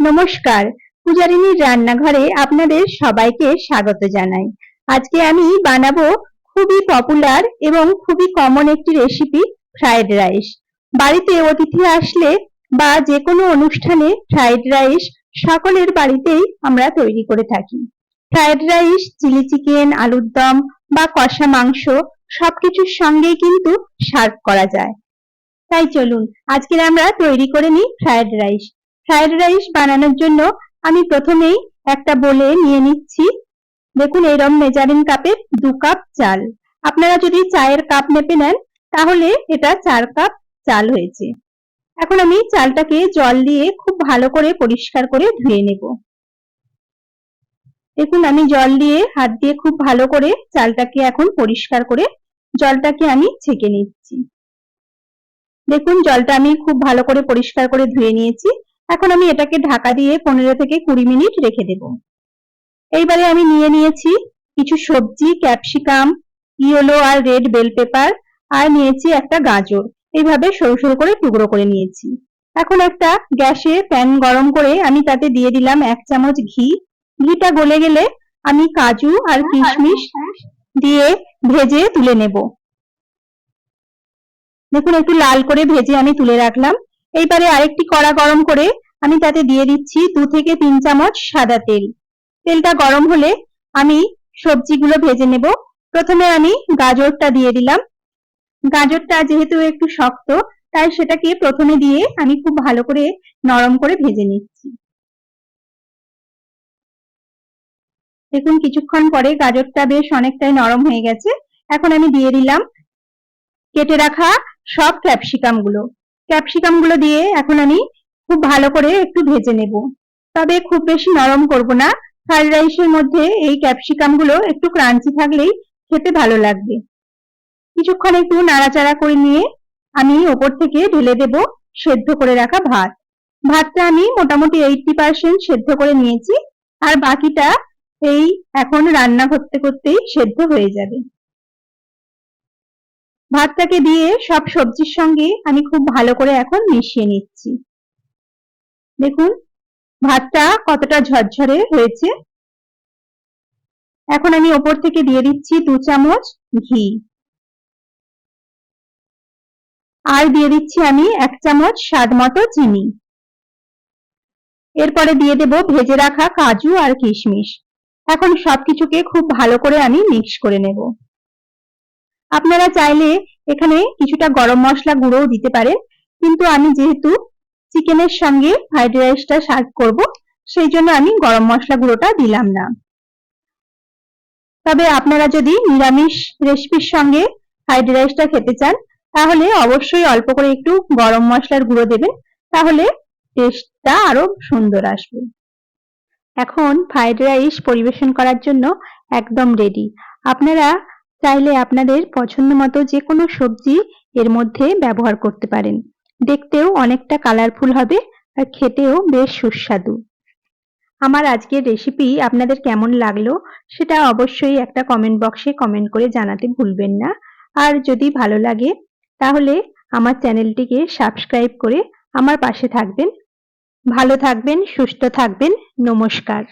নমস্কার, পূজারিনীর রান্নাঘরে আপনাদের সবাইকে স্বাগত জানাই। আজকে আমি বানাবো খুবই পপুলার এবং খুবই কমন একটি রেসিপি, ফ্রাইড রাইস। বাড়িতে অতিথি আসলে বা যে কোনো অনুষ্ঠানে ফ্রাইড রাইস সকলের বাড়িতেই আমরা তৈরি করে থাকি। ফ্রাইড রাইস, চিলি চিকেন, আলুর দম বা কষা মাংস সবকিছুর সঙ্গেই কিন্তু সার্ভ করা যায়। তাই চলুন আজকে আমরা তৈরি করে নিই ফ্রাইড রাইস। ফ্রাইড রাইস বানানোর জন্য আমি প্রথমেই একটা বোলে নিয়ে নিচ্ছি, দেখুন এরকম মেজারিং কাপের 2 কাপ চাল। আপনারা যদি চায়ের কাপ মেপে নেন তাহলে এটা 4 কাপ চাল হয়েছে। এখন আমি চালটাকে জল দিয়ে খুব ভালো করে পরিষ্কার করে ধুয়ে নেব। দেখুন আমি জল দিয়ে হাত দিয়ে খুব ভালো করে চালটাকে এখন পরিষ্কার করে জলটাকে আমি ছেঁকে নিচ্ছি। দেখুন জলটা আমি খুব ভালো করে পরিষ্কার করে ধুয়ে নিয়েছি। এখন আমি এটাকে ঢাকা দিয়ে 15 থেকে 20 মিনিট রেখে দেব। এইবারে আমি নিয়ে নিয়েছি কিছু সবজি, ক্যাপসিকাম, ইয়েলো আর রেড বেল পেপার, আর নিয়েছি একটা গাজর। এইভাবে সরু সরু করে টুকরো করে নিয়েছি। এখন একটা গ্যাসে প্যান গরম করে আমি তাতে দিয়ে দিলাম 1 চামচ ঘি। ঘিটা গলে গেলে আমি কাজু আর কিশমিশ দিয়ে ভেজে তুলে নেব। দেখুন একটু লাল করে ভেজে আমি তুলে রাখলাম। এইবারে আরেকটি কড়া গরম করে আমি তাতে দিয়ে দিচ্ছি 2 থেকে 3 চামচ সাদা তেল। তেলটা গরম হলে আমি সবজিগুলো ভেজে নেব। প্রথমে আমি গাজরটা দিয়ে দিলাম। গাজরটা যেহেতু একটু শক্ত তাই সেটাকে প্রথমে দিয়ে আমি খুব ভালো করে নরম করে ভেজে নিচ্ছি। দেখুন কিছুক্ষণ পরে গাজরটা বেশ অনেকটাই নরম হয়ে গেছে। এখন আমি দিয়ে দিলাম কেটে রাখা সব ক্যাপসিকাম গুলো দিয়ে এখন আমি খুব ভালো করে একটু ভেজে নেব। তবে খুব বেশি নরম করব না। ফ্রাইড রাইসের মধ্যে এই ক্যাপসিকাম গুলো একটু ক্রাঞ্চি থাকলেই খেতে ভালো লাগবে। কিছুক্ষণ একটু নাড়াচাড়া করে নিয়ে আমি ওপর থেকে ঢেলে দেব সেদ্ধ করে রাখা ভাত। ভাতটা আমি মোটামুটি 80% সেদ্ধ করে নিয়েছি, আর বাকিটা এই এখন রান্না করতে করতেই সেদ্ধ হয়ে যাবে। ভাতটাকে দিয়ে সব সবজির সঙ্গে আমি খুব ভালো করে এখন মিশিয়ে নিচ্ছি। দেখুন ভাতটা কতটা ঝরঝরে হয়েছে। এখন আমি ওপর থেকে দিয়ে দিচ্ছি 2 চামচ ঘি, আর দিয়ে দিচ্ছি আমি 1 চামচ স্বাদ মতো চিনি। এরপরে দিয়ে দেব ভেজে রাখা কাজু আর কিশমিশ। এখন সবকিছুকে খুব ভালো করে আমি মিক্স করে নেব। আপনারা চাইলে এখানে কিছুটা গরম মশলা গুঁড়োও দিতে পারেন, কিন্তু আমি যেহেতু চিকেনের সঙ্গে ফ্রাইড রাইসটা সার্ভ করব সেই জন্য আমি গরম মশলা গুঁড়োটা দিলাম না। তবে আপনারা যদি নিরামিষ রেসিপির সঙ্গে ফ্রাইড রাইসটা খেতে চান তাহলে অবশ্যই অল্প করে একটু গরম মশলার গুঁড়ো দেবেন, তাহলে টেস্টটা আরো সুন্দর আসবে। এখন ফ্রাইড রাইস পরিবেশন করার জন্য একদম রেডি। আপনারা চাইলে আপনাদের পছন্দ মতো যে কোনো সবজি এর মধ্যে ব্যবহার করতে পারেন। দেখতেও অনেকটা কালারফুল হবে আর খেতেও বেশ সুস্বাদু। আমার আজকের রেসিপি আপনাদের কেমন লাগলো সেটা অবশ্যই একটা কমেন্ট বক্সে কমেন্ট করে জানাতে ভুলবেন না। আর যদি ভালো লাগে তাহলে আমার চ্যানেলটিকে সাবস্ক্রাইব করে আমার পাশে থাকবেন। ভালো থাকবেন, সুস্থ থাকবেন। নমস্কার।